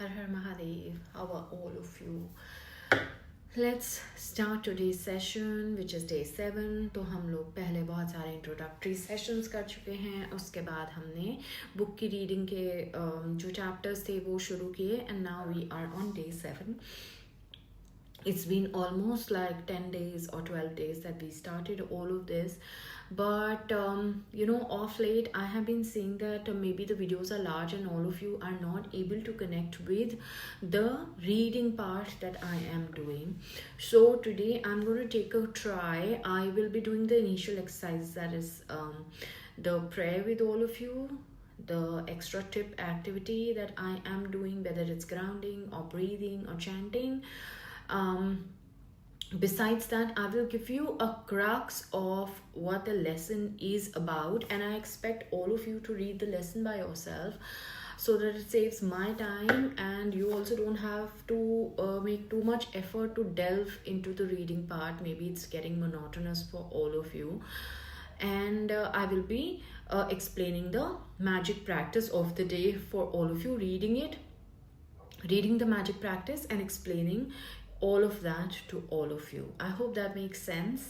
Har Har Mahadev, how are all of you? Let's start today's session, which is day 7. तो हम लोग पहले बहुत सारे इंट्रोडक्टरी सेशंस कर चुके हैं. उसके बाद हमने बुक की रीडिंग के जो चैप्टर्स थे वो शुरू किए. And now we are on day 7. It's been almost like 10 days or 12 days that we started all of this, but off late I have been seeing that maybe the videos are large and all of you are not able to connect with the reading part that I am doing. So today I'm going to take a try. I will be doing the initial exercise, that is the prayer with all of you, the extra tip activity that I am doing, whether it's grounding or breathing or chanting. Besides that, I will give you a crux of what the lesson is about, and I expect all of you to read the lesson by yourself so that it saves my time and you also don't have to make too much effort to delve into the reading part. Maybe it's getting monotonous for all of you. And I will be explaining the magic practice of the day for all of you, reading the magic practice and explaining all of that to all of you. I hope that makes sense,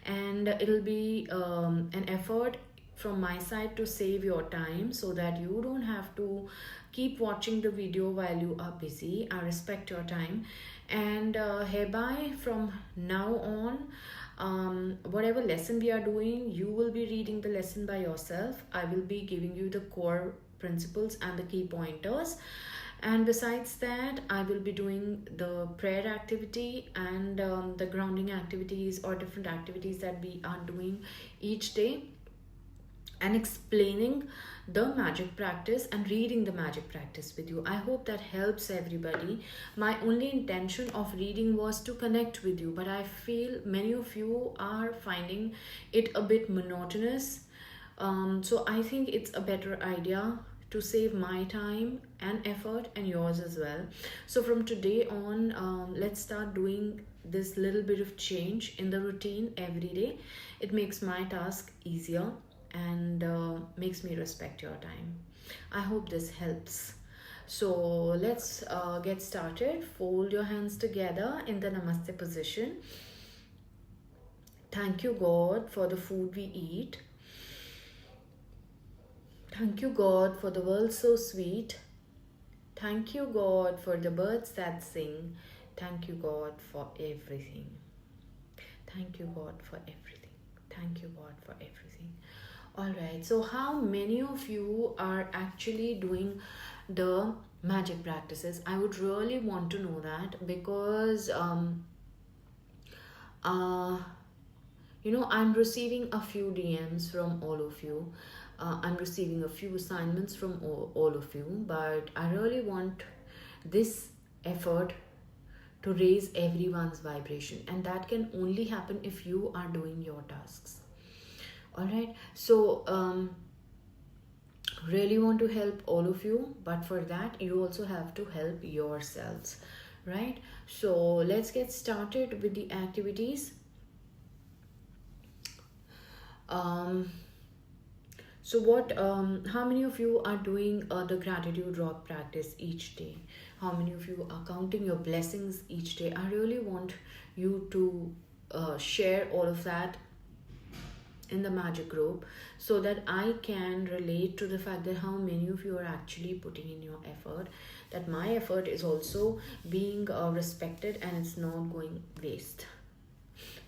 and it'll be an effort from my side to save your time so that you don't have to keep watching the video while you are busy. I respect your time, and hereby from now on, whatever lesson we are doing, you will be reading the lesson by yourself. I will be giving you the core principles and the key pointers. And besides that, I will be doing the prayer activity and the grounding activities or different activities that we are doing each day, and explaining the magic practice and reading the magic practice with you. I hope that helps everybody. My only intention of reading was to connect with you, but I feel many of you are finding it a bit monotonous. So I think it's a better idea to save my time and effort and yours as well. So from today on, let's start doing this little bit of change in the routine every day. It makes my task easier and makes me respect your time. I hope this helps. So let's get started. Fold your hands together in the Namaste position. Thank you, God, for the food we eat. Thank you, God, for the world so sweet. Thank you, God, for the birds that sing. Thank you, God, for everything. Thank you, God, for everything. Thank you, God, for everything. All right, so how many of you are actually doing the magic practices? I would really want to know that, because I'm receiving a few DMs from all of you. I'm receiving a few assignments from all of you, but I really want this effort to raise everyone's vibration, and that can only happen if you are doing your tasks. All right, so really want to help all of you, but for that you also have to help yourselves, right? So let's get started with the activities. How many of you are doing the gratitude rock practice each day? How many of you are counting your blessings each day? I really want you to share all of that in the magic group so that I can relate to the fact that how many of you are actually putting in your effort, that my effort is also being respected and it's not going waste.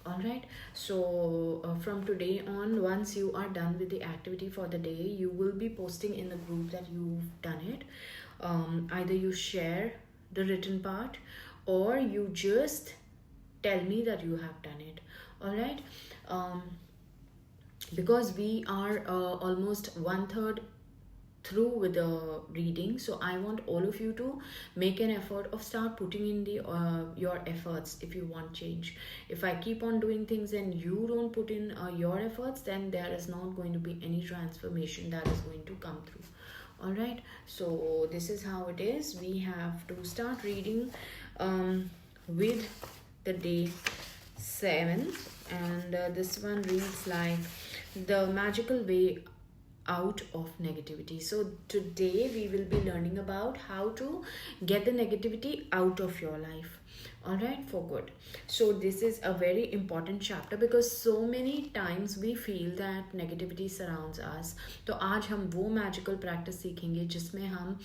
All right, so from today on, once you are done with the activity for the day, you will be posting in the group that you've done it. Either you share the written part or you just tell me that you have done it. All right, because we are almost 1/3 through with the reading, so I want all of you to make an effort of start putting in the your efforts if you want change. If I keep on doing things and you don't put in your efforts, then there is not going to be any transformation that is going to come through. All right, so this is how it is. We have to start reading with the day 7, and this one reads like, the magical way out of negativity. So today we will be learning about how to get the negativity out of your life, all right, for good. So this is a very important chapter because so many times we feel that negativity surrounds us. तो आज हम वो magical practice सीखेंगे जिसमें हम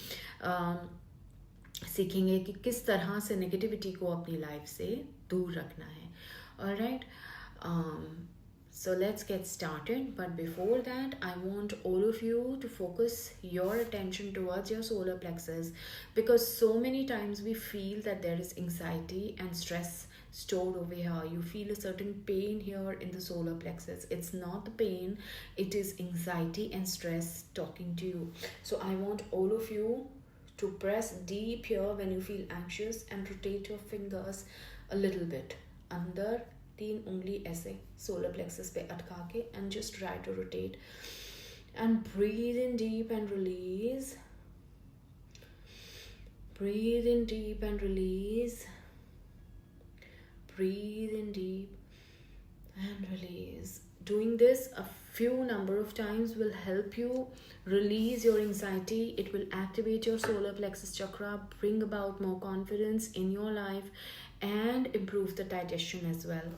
सीखेंगे कि किस तरह से नेगेटिविटी को अपनी लाइफ से दूर रखना है, all right. So let's get started, but before that I want all of you to focus your attention towards your solar plexus, because so many times we feel that there is anxiety and stress stored over here. You feel a certain pain here in the solar plexus. It's not the pain, it is anxiety and stress talking to you. So I want all of you to press deep here when you feel anxious and rotate your fingers a little bit अंदर 3 उंगली ऐसे solar plexus पे अटका के and just try to rotate and breathe in deep and release. Breathe in deep and release. Breathe in deep and release. Doing this a few number of times will help you release your anxiety. It will activate your solar plexus chakra, bring about more confidence in your life, and improve the digestion as well.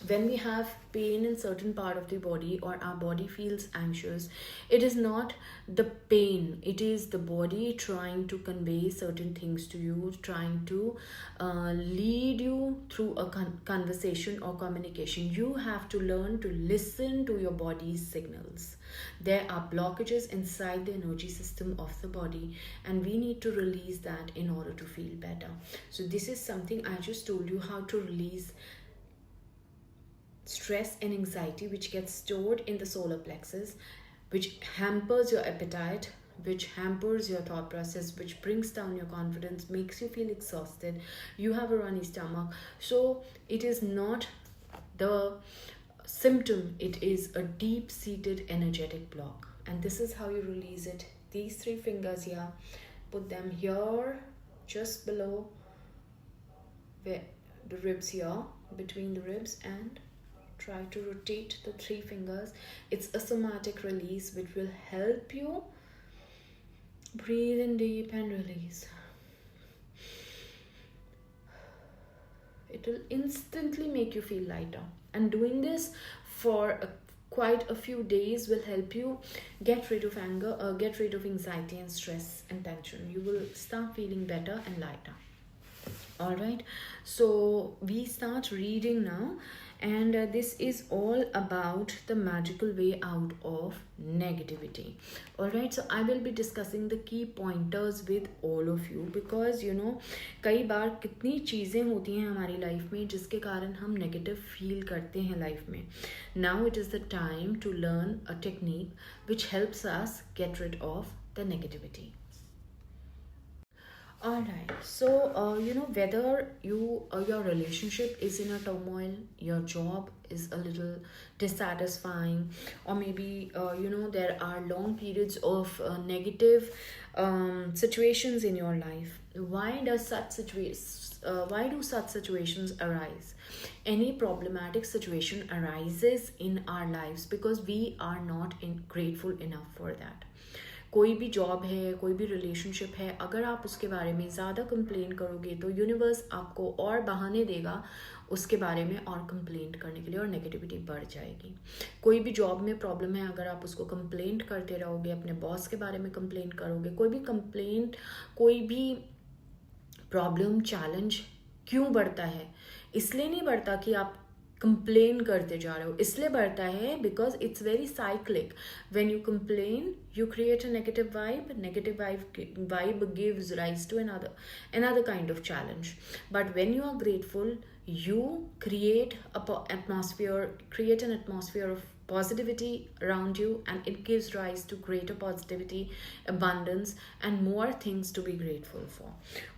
When we have pain in certain part of the body or our body feels anxious, it is not the pain, it is the body trying to convey certain things to you, trying to lead you through a conversation or communication. You have to learn to listen to your body's signals. There are blockages inside the energy system of the body, and we need to release that in order to feel better. So this is something I just told you, how to release stress and anxiety which gets stored in the solar plexus, which hampers your appetite, which hampers your thought process, which brings down your confidence, makes you feel exhausted, you have a runny stomach. So it is not the symptom, it is a deep-seated energetic block, and this is how you release it. These 3 fingers here, put them here just below where the ribs here, between the ribs, and try to rotate the 3 fingers. It's a somatic release which will help you. Breathe in deep and release. It will instantly make you feel lighter, and doing this for quite a few days will help you get rid of anger, get rid of anxiety and stress and tension. You will start feeling better and lighter. All right, so we start reading now, and this is all about the magical way out of negativity. All right, so I will be discussing the key pointers with all of you, because you know कई बार कितनी चीज़ें होती हैं हमारी life में जिसके कारण हम नेगेटिव फील करते हैं लाइफ में. Now it is the time to learn a technique which helps us get rid of the negativity. All right, so you know, whether your relationship is in a turmoil, your job is a little dissatisfying, or maybe you know, there are long periods of negative situations in your life. Why do such situations arise? Any problematic situation arises in our lives because we are not grateful enough for that. कोई भी job है, कोई भी relationship है, अगर आप उसके बारे में ज़्यादा कंप्लेन करोगे तो यूनिवर्स आपको और बहाने देगा उसके बारे में और कंप्लेंट करने के लिए, और नेगेटिविटी बढ़ जाएगी. कोई भी जॉब में प्रॉब्लम है, अगर आप उसको कंप्लेंट करते रहोगे, अपने बॉस के बारे में कंप्लेंट करोगे, कोई भी प्रॉब्लम, चैलेंज क्यों बढ़ता है? इसलिए नहीं बढ़ता कि आप कंप्लेन करते जा रहे हो, इसलिए बढ़ता है because it's very cyclic. When you complain you create a negative vibe gives rise to another kind of challenge. But when you are grateful, you create an atmosphere of positivity around you, and it gives rise to greater positivity, abundance, and more things to be grateful for.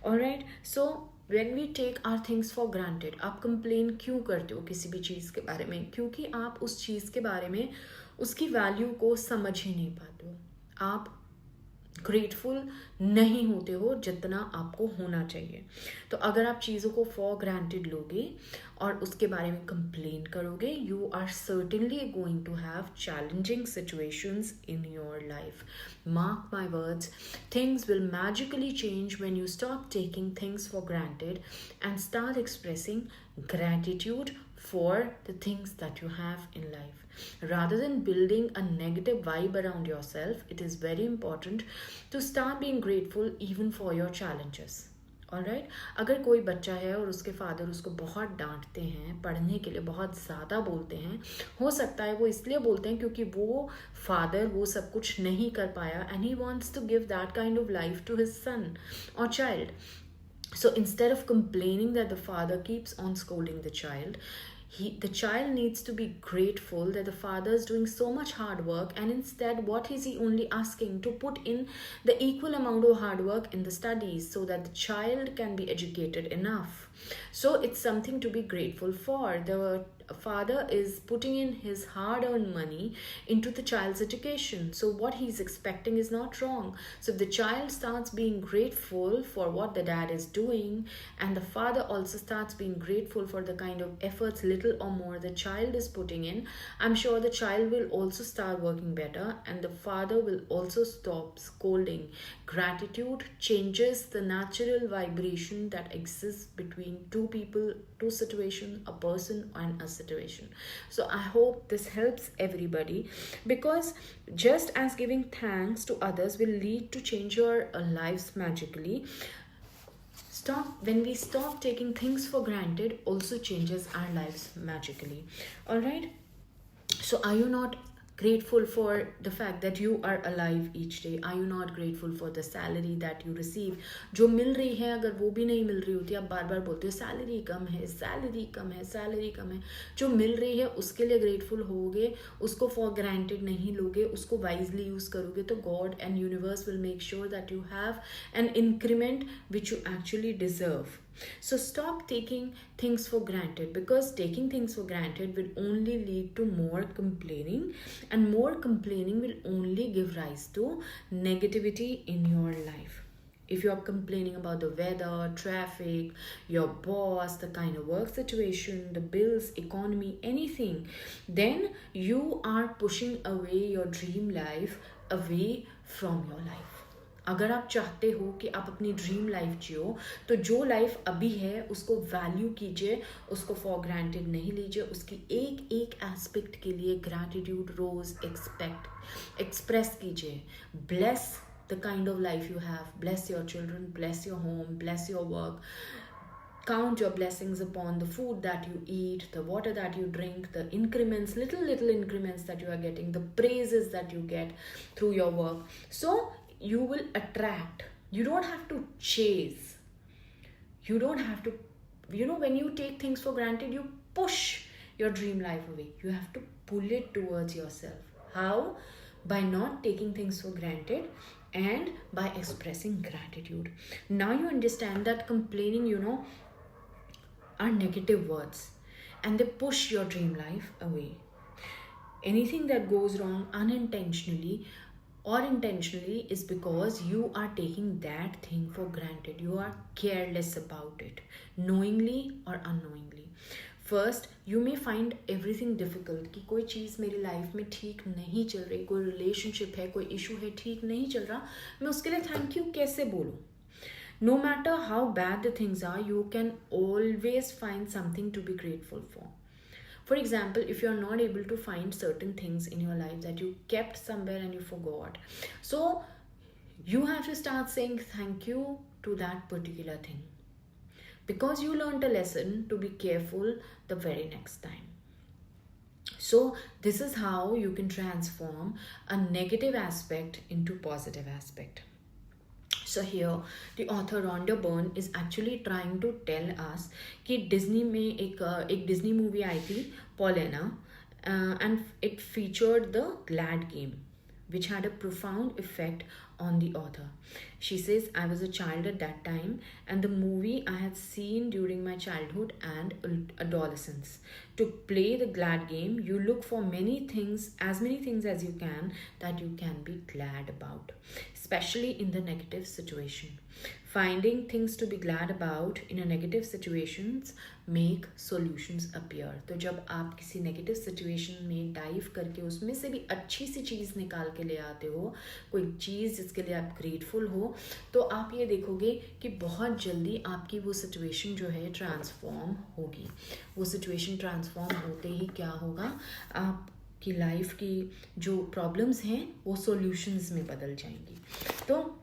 All right, so when we take our things for granted, आप complain क्यों करते हो किसी भी चीज़ के बारे में? क्योंकि आप उस चीज़ के बारे में उसकी वैल्यू को समझ ही नहीं पाते हो. आप ग्रेटफुल नहीं होते हो जितना आपको होना चाहिए। तो अगर आप चीज़ों को फॉर ग्रांटेड लोगे और उसके बारे में कंप्लेन करोगे, you are certainly going to have challenging situations in your life. Mark my words, things will magically change when you stop taking things for granted and start expressing gratitude for the things that you have in life. Rather than building a negative vibe around yourself, it is very important to start being grateful even for your challenges. Alright? अगर कोई बच्चा है और उसके father उसको बहुत डांटते हैं, पढ़ने के लिए बहुत ज़्यादा बोलते हैं, हो सकता है वो इसलिए बोलते हैं क्योंकि वो फादर वो सब कुछ नहीं कर पाया and he wants to give that kind of life to his son or child. So instead of complaining that the father keeps on scolding the child, the child needs to be grateful that the father is doing so much hard work, and instead what is he only asking? To put in the equal amount of hard work in the studies so that the child can be educated enough. So it's something to be grateful for. The father is putting in his hard-earned money into the child's education, so what he's expecting is not wrong. So if the child starts being grateful for what the dad is doing, and the father also starts being grateful for the kind of efforts, little or more, the child is putting in, I'm sure the child will also start working better and the father will also stop scolding. Gratitude changes the natural vibration that exists between two people, two situations, a person and a situation. So I hope this helps everybody, because just as giving thanks to others will lead to change your lives magically, when we stop taking things for granted also changes our lives magically. All right, so are you not grateful for the fact that you are alive each day? Are you not grateful for the salary that you receive? जो मिल रही है, अगर वो भी नहीं मिल रही होती, आप बार बार बोलते हो सैलरी कम है, सैलरी कम है, सैलरी कम है, जो मिल रही है उसके लिए ग्रेटफुल होगे, उसको फॉर ग्रांटेड नहीं लोगे, उसको वाइजली यूज़ करोगे, तो God and universe will make sure that you have an increment which you actually deserve. So stop taking things for granted, because taking things for granted will only lead to more complaining, and more complaining will only give rise to negativity in your life. If you are complaining about the weather, traffic, your boss, the kind of work situation, the bills, economy, anything, then you are pushing away your dream life away from your life. अगर आप चाहते हो कि आप अपनी dream life जियो, तो जो life अभी है उसको वैल्यू कीजिए, उसको फॉर ग्रांटेड नहीं लीजिए, उसकी एक एक एस्पेक्ट के लिए ग्रैटिट्यूड रोज एक्सप्रेस कीजिए. Bless the kind of life you have, bless your children, bless your home, bless your work. Count your blessings upon the food that you eat, the water that you drink, the increments, little increments that you are getting, the praises that you get through your work. So you will attract. You don't have to chase. You don't have to, when you take things for granted, you push your dream life away. You have to pull it towards yourself. How? By not taking things for granted and by expressing gratitude. Now you understand that complaining, are negative words and they push your dream life away. Anything that goes wrong unintentionally or intentionally is because you are taking that thing for granted. You are careless about it, knowingly or unknowingly. First you may find everything difficult, कि कोई चीज़ मेरी life में ठीक नहीं चल रही, कोई relationship है, कोई इशू है, ठीक नहीं चल रहा, मैं उसके लिए थैंक यू कैसे बोलूँ? No matter how bad the things are, you can always find something to be grateful for. For example, if you are not able to find certain things in your life that you kept somewhere and you forgot, so you have to start saying thank you to that particular thing, because you learned a lesson to be careful the very next time. So this is how you can transform a negative aspect into positive aspect. So here the author Rhonda Byrne is actually trying to tell us कि Disney में एक Disney movie आई थी, पोलेना, and it featured the glad game. which had a profound effect on the author. She says, I was a child at that time, and the movie I had seen during my childhood and adolescence. To play the glad game, you look for many things as you can that you can be glad about, especially in the negative situation. Finding things to be glad about in a negative situations make solutions appear. तो जब आप किसी negative situation में dive करके उसमें से भी अच्छी सी चीज़ निकाल के ले आते हो, कोई चीज़ जिसके लिए आप ग्रेटफुल हो, तो आप ये देखोगे कि बहुत जल्दी आपकी वो सिचुएशन जो है ट्रांसफॉर्म होगी. वो सिचुएशन ट्रांसफॉर्म होते ही क्या होगा, आपकी लाइफ की जो प्रॉब्लम्स हैं वो सॉल्यूशंस में बदल जाएंगी. तो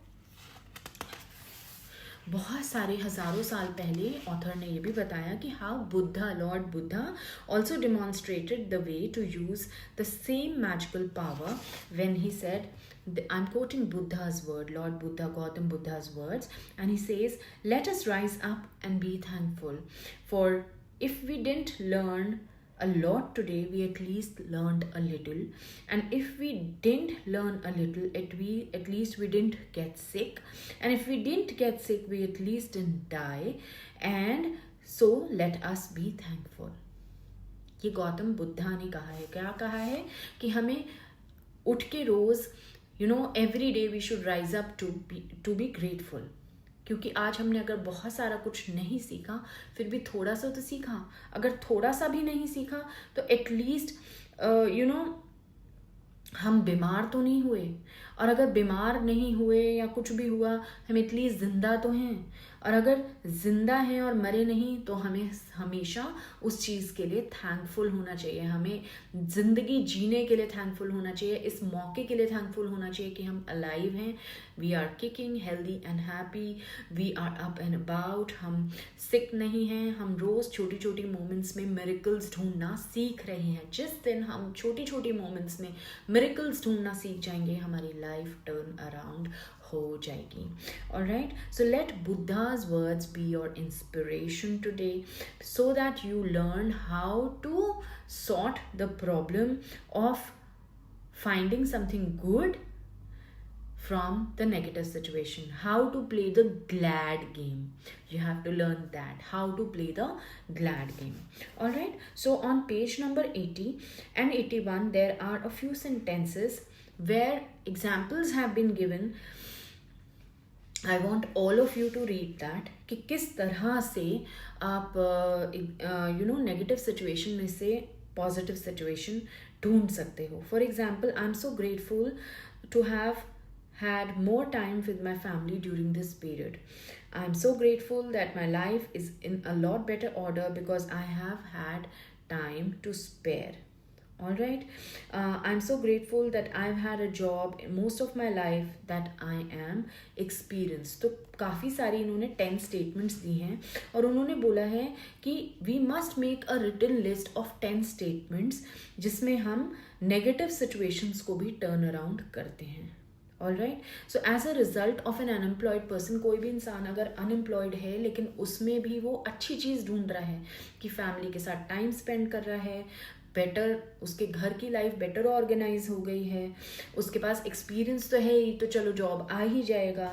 बहुत सारे हज़ारों साल पहले ऑथर ने ये भी बताया कि how Buddha, Lord Buddha also demonstrated the way to use the same magical power when he said, I'm quoting Buddha's word, Lord Buddha, Gautam Buddha's words, and he says, let us rise up and be thankful, for if we didn't learn a lot today, we at least learned a little, and if we didn't learn a little, at least we didn't get sick, and if we didn't get sick, we at least didn't die, and so let us be thankful. ये गौतम बुद्धा ने कहा है. क्या कहा है कि हमें उठ के रोज every day we should rise up to be grateful. क्योंकि आज हमने अगर बहुत सारा कुछ नहीं सीखा, फिर भी थोड़ा सा तो सीखा. अगर थोड़ा सा भी नहीं सीखा तो एटलीस्ट हम बीमार तो नहीं हुए, और अगर बीमार नहीं हुए या कुछ भी हुआ, हम एटलीस्ट जिंदा तो हैं. और अगर जिंदा हैं और मरे नहीं, तो हमें हमेशा उस चीज़ के लिए थैंकफुल होना चाहिए. हमें ज़िंदगी जीने के लिए थैंकफुल होना चाहिए. इस मौके के लिए थैंकफुल होना चाहिए कि हम अलाइव हैं, we are kicking, healthy and happy, we are up and about, हम सिक नहीं हैं. हम रोज़ छोटी छोटी मोमेंट्स में मिरेकल्स ढूंढना सीख रहे हैं. जिस दिन हम छोटी छोटी मोमेंट्स में मिरेकल्स ढूंढना सीख जाएंगे, हमारी लाइफ टर्न अराउंड हो जाएगी. Alright, so let Buddha's words be your inspiration today, so that you learn how to sort the problem of finding something good from the negative situation. How to play the glad game. You have to learn that, how to play the glad game. Alright, so on page number 80 and 81, there are a few sentences where examples have been given. I want all of you to read that कि किस तरह से आप negative situation में से positive situation ढूंढ सकते हो. For example, I am so grateful to have had more time with my family during this period. I am so grateful that my life is in a lot better order because I have had time to spare. Alright, I'm so grateful that I've had a job most of my life that I am experienced. तो काफ़ी सारी इन्होंने 10 statements दी हैं, और उन्होंने बोला है कि we must make a written list of 10 statements जिसमें हम नेगेटिव सिचुएशंस को भी टर्न अराउंड करते हैं. Alright, so as a result of an unemployed person, कोई भी इंसान अगर अनएम्प्लॉयड है लेकिन उसमें भी वो अच्छी चीज़ ढूंढ रहा है कि फैमिली के साथ टाइम स्पेंड कर रहा है, बेटर, उसके घर की लाइफ बेटर ऑर्गेनाइज हो गई है, उसके पास एक्सपीरियंस तो है ही, तो चलो जॉब आ ही जाएगा.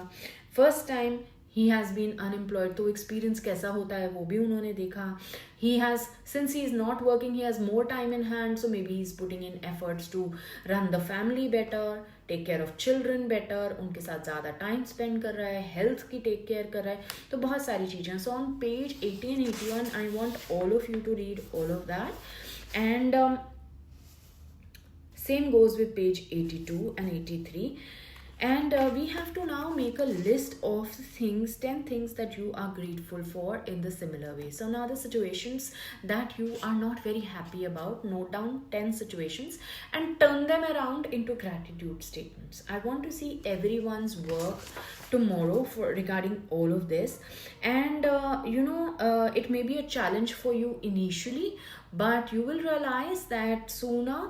First time he has been unemployed, तो एक्सपीरियंस कैसा होता है वो भी उन्होंने देखा. He has, since he is not working, he has more time in hand, so maybe he is putting in efforts to run the family better, take care of children better, उनके साथ ज़्यादा time spend कर रहा है, health की take care कर रहा है. तो बहुत सारी चीज़ें. So on page 80 and 81, I want all of you to read all of that. And same goes with page 82 and 83. And we have to now make a list of things, 10 things that you are grateful for in the similar way. So now the situations that you are not very happy about, note down 10 situations and turn them around into gratitude statements. I want to see everyone's work tomorrow for regarding all of this. And it may be a challenge for you initially, but you will realize that sooner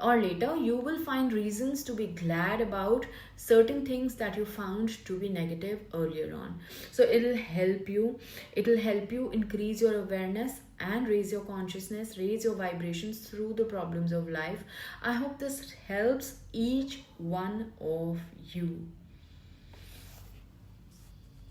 or later you will find reasons to be glad about certain things that you found to be negative earlier on. So it'll help you increase your awareness and raise your consciousness, raise your vibrations through the problems of life. I hope this helps each one of you.